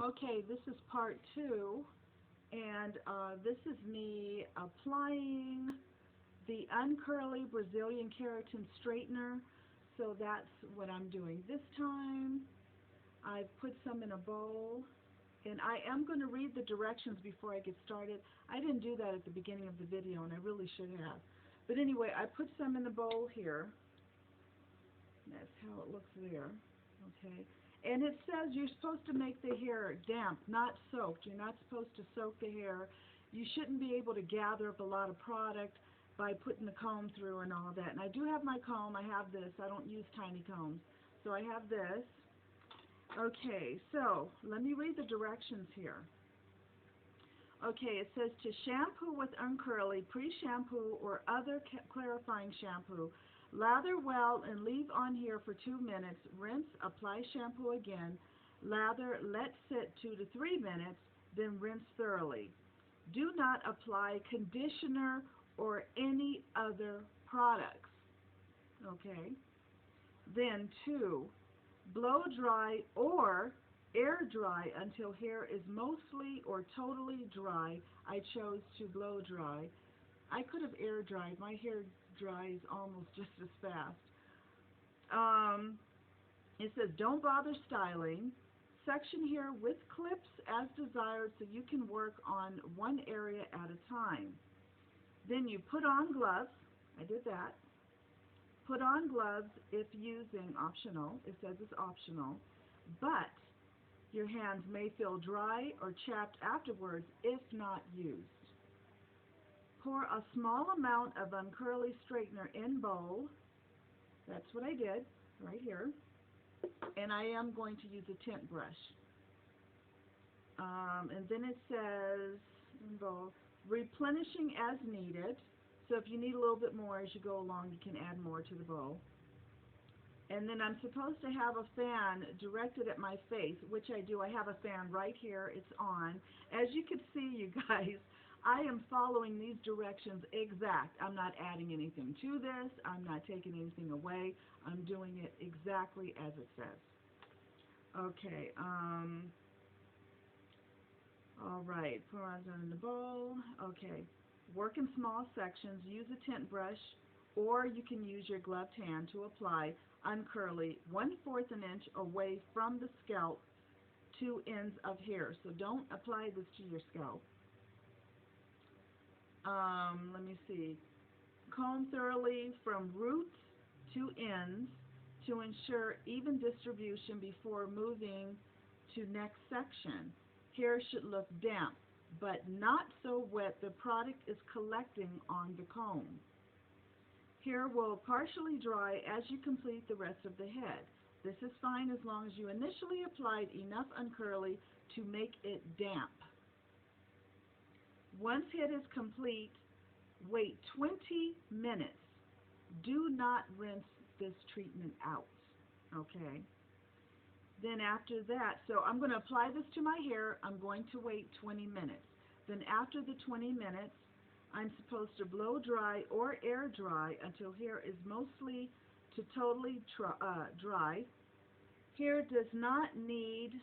Okay, this is part two, and this is me applying the Uncurly Brazilian Keratin Straightener. So that's what I'm doing this time. I've put some in a bowl, and I am going to read the directions before I get started. I didn't do that at the beginning of the video, and I really should have. But anyway, I put some in the bowl here. That's how it looks there. Okay. And it says you're supposed to make the hair damp, not soaked. You're not supposed to soak the hair. You shouldn't be able to gather up a lot of product by putting the comb through and all that. And I do have my comb. I have this. I don't use tiny combs. So I have this. Okay, so let me read the directions here. Okay, it says to shampoo with Uncurly, pre-shampoo or other clarifying shampoo. Lather well and leave on here for 2 minutes. Rinse, apply shampoo again. Lather, let sit 2 to 3 minutes, then rinse thoroughly. Do not apply conditioner or any other products. Okay. Then 2, blow dry or air dry until hair is mostly or totally dry. I chose to blow dry. I could have air dried. My hair dries almost just as fast. It says don't bother styling. Section hair with clips as desired so you can work on one area at a time. Then you put on gloves. I did that. Put on gloves if using, optional. It says it's optional. But your hands may feel dry or chapped afterwards if not used. Pour a small amount of Uncurly straightener in bowl. That's what I did right here. And I am going to use a tint brush. And then it says in bowl, replenishing as needed. So if you need a little bit more as you go along, you can add more to the bowl. And then I'm supposed to have a fan directed at my face, which I do. I have a fan right here. It's on. As you can see, you guys, I am following these directions exact. I'm not adding anything to this. I'm not taking anything away. I'm doing it exactly as it says. Okay. All right. Pour on in the bowl. Okay. Work in small sections. Use a tint brush, or you can use your gloved hand to apply Uncurly 1/4 an inch away from the scalp, 2 ends of hair. So don't apply this to your scalp. Let me see. Comb thoroughly from roots to ends to ensure even distribution before moving to next section. Hair should look damp, but not so wet the product is collecting on the comb. Hair will partially dry as you complete the rest of the head. This is fine as long as you initially applied enough Uncurly to make it damp. Once head is complete, wait 20 minutes. Do not rinse this treatment out, okay? Then after that, so I'm going to apply this to my hair. I'm going to wait 20 minutes. Then after the 20 minutes, I'm supposed to blow dry or air dry until hair is mostly to totally dry. Hair does not need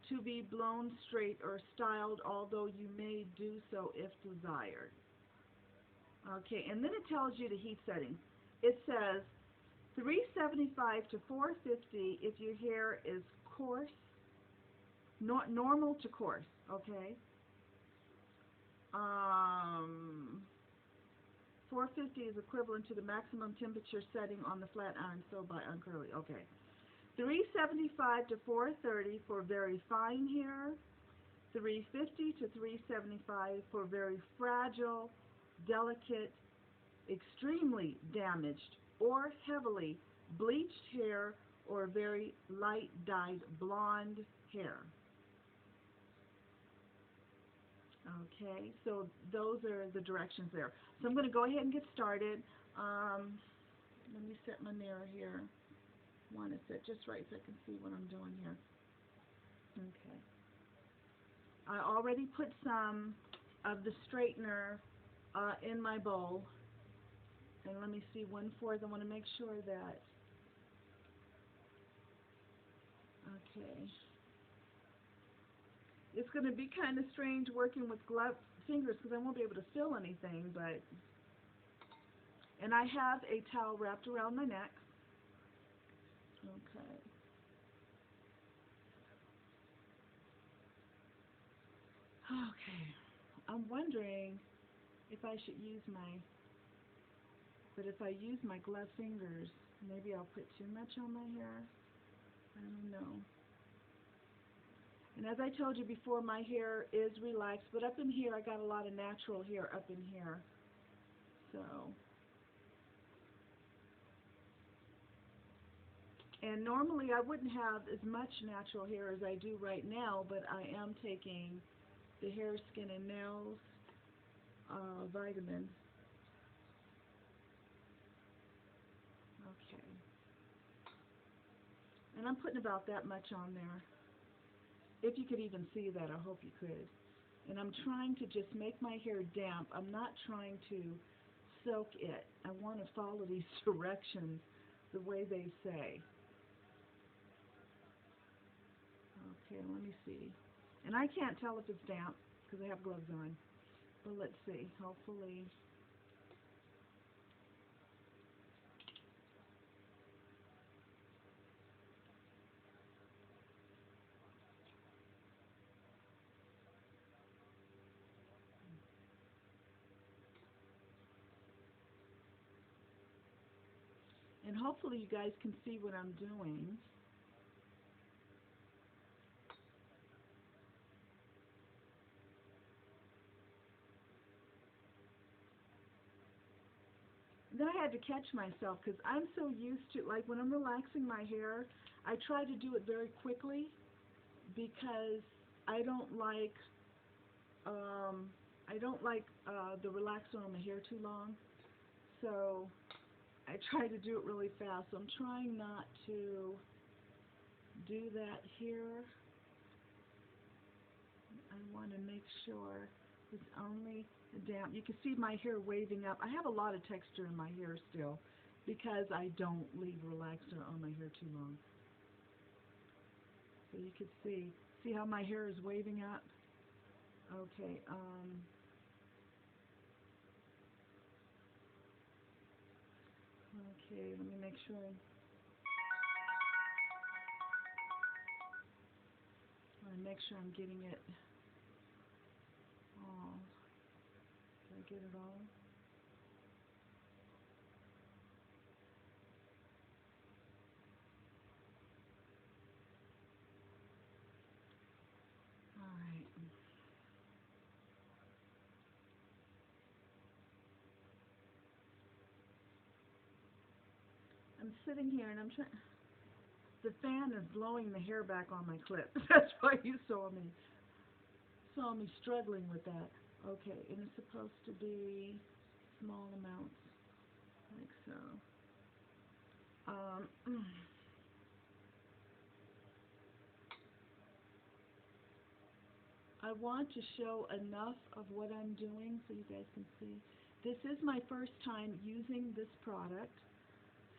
to be blown straight or styled, although you may do so if desired. Okay, and then it tells you the heat setting. It says 375 to 450 if your hair is coarse, normal to coarse, okay? 450 is equivalent to the maximum temperature setting on the flat iron stove by Uncurly. Okay. 375 to 430 for very fine hair. 350 to 375 for very fragile, delicate, extremely damaged, or heavily bleached hair or very light dyed blonde hair. Okay, so those are the directions there. So I'm going to go ahead and get started. Let me set my mirror here. I want to set just right so I can see what I'm doing here. Okay. I already put some of the straightener in my bowl. And let me see, 1/4. I want to make sure that, okay. It's going to be kind of strange working with gloved fingers because I won't be able to feel anything, but, and I have a towel wrapped around my neck. Okay. Okay. I'm wondering if I should use but if I use my gloved fingers, maybe I'll put too much on my hair. I don't know. And as I told you before, my hair is relaxed, but up in here, I got a lot of natural hair up in here. So, and normally I wouldn't have as much natural hair as I do right now, but I am taking the hair, skin, and nails vitamin. Okay. And I'm putting about that much on there. If you could even see that, I hope you could. And I'm trying to just make my hair damp. I'm not trying to soak it. I want to follow these directions the way they say. Okay, let me see. And I can't tell if it's damp because I have gloves on. But let's see. Hopefully. And hopefully you guys can see what I'm doing. Then I had to catch myself because I'm so used to, like when I'm relaxing my hair, I try to do it very quickly because I don't like um, the relaxer on my hair too long. So I try to do it really fast. So I'm trying not to do that here. I want to make sure it's only damp. You can see my hair waving up. I have a lot of texture in my hair still because I don't leave relaxer on my hair too long. So you can see how my hair is waving up? Okay, okay, let me make sure. I want to make sure I'm getting it all. Did I get it all? All right. I'm sitting here and I'm trying. The fan is blowing the hair back on my clip. That's why you saw me struggling with that. Okay, and it's supposed to be small amounts, like so. Um, I want to show enough of what I'm doing so you guys can see. This is my first time using this product,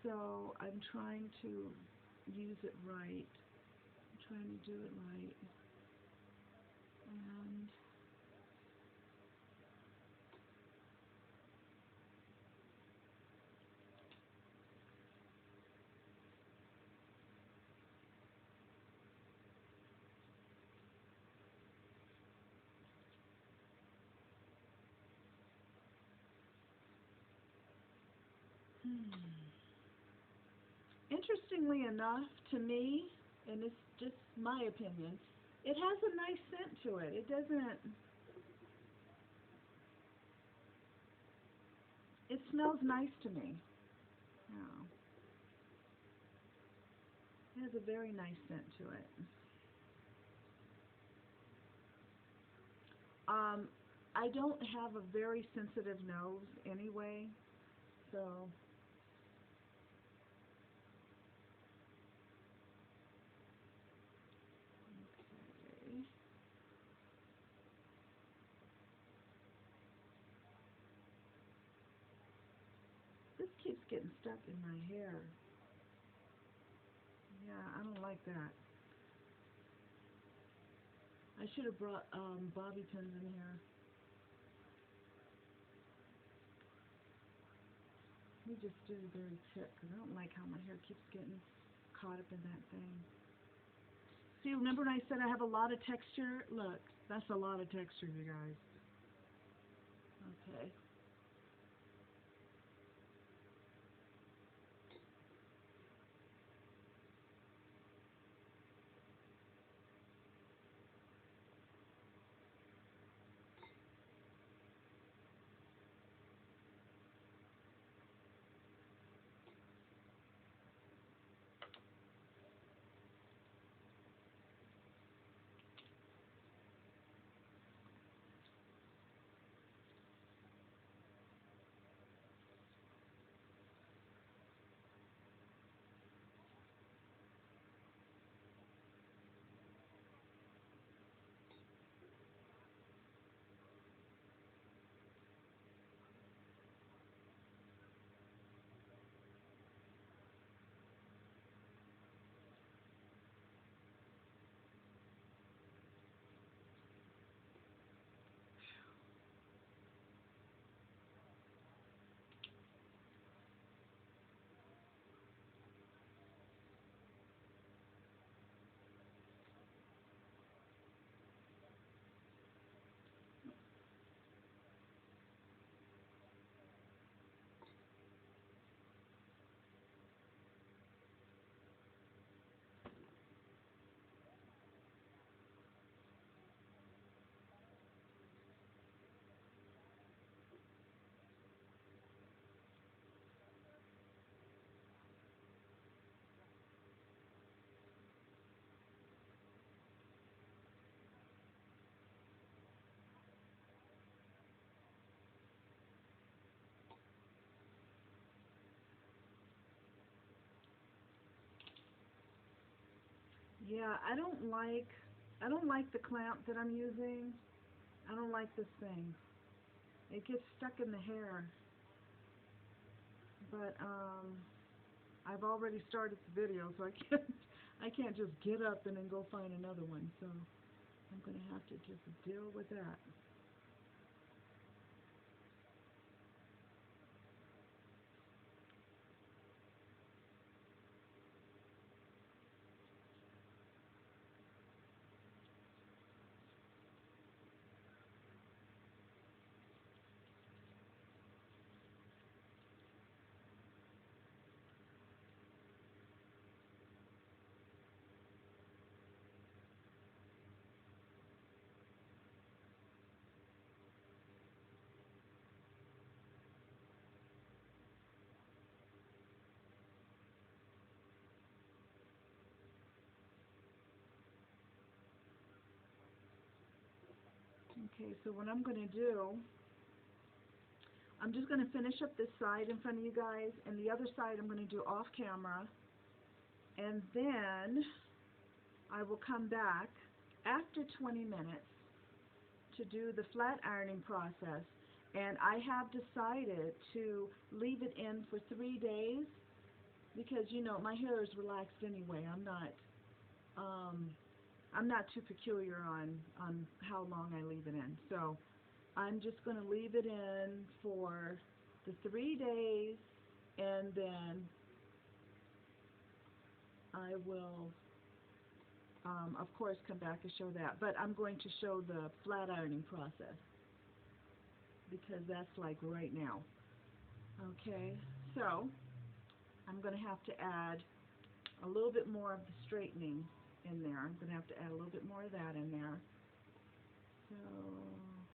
so I'm trying to use it right. I'm trying to do it right. And interestingly enough, to me, and it's just my opinion, it has a nice scent to it. It doesn't, it smells nice to me. Oh, it has a very nice scent to it. Um, I don't have a very sensitive nose anyway, so okay. This keeps getting stuck in my hair. Yeah, I don't like that. I should have brought bobby pins in here. Let me just do the very tip because I don't like how my hair keeps getting caught up in that thing. See, remember when I said I have a lot of texture? Look, that's a lot of texture, you guys. Okay. Yeah, I don't like the clamp that I'm using. I don't like this thing. It gets stuck in the hair. But I've already started the video, so I can't just get up and then go find another one. So I'm gonna have to just deal with that. Okay, so what I'm gonna do, I'm just gonna finish up this side in front of you guys, and the other side I'm gonna do off camera, and then I will come back after 20 minutes to do the flat ironing process. And I have decided to leave it in for 3 days because my hair is relaxed anyway. Um, I'm not too peculiar on how long I leave it in. So I'm just going to leave it in for the 3 days, and then I will, of course, come back and show that. But I'm going to show the flat ironing process because that's like right now. Okay, so I'm going to have to add a little bit more of the straightening in there. I'm going to have to add a little bit more of that in there. So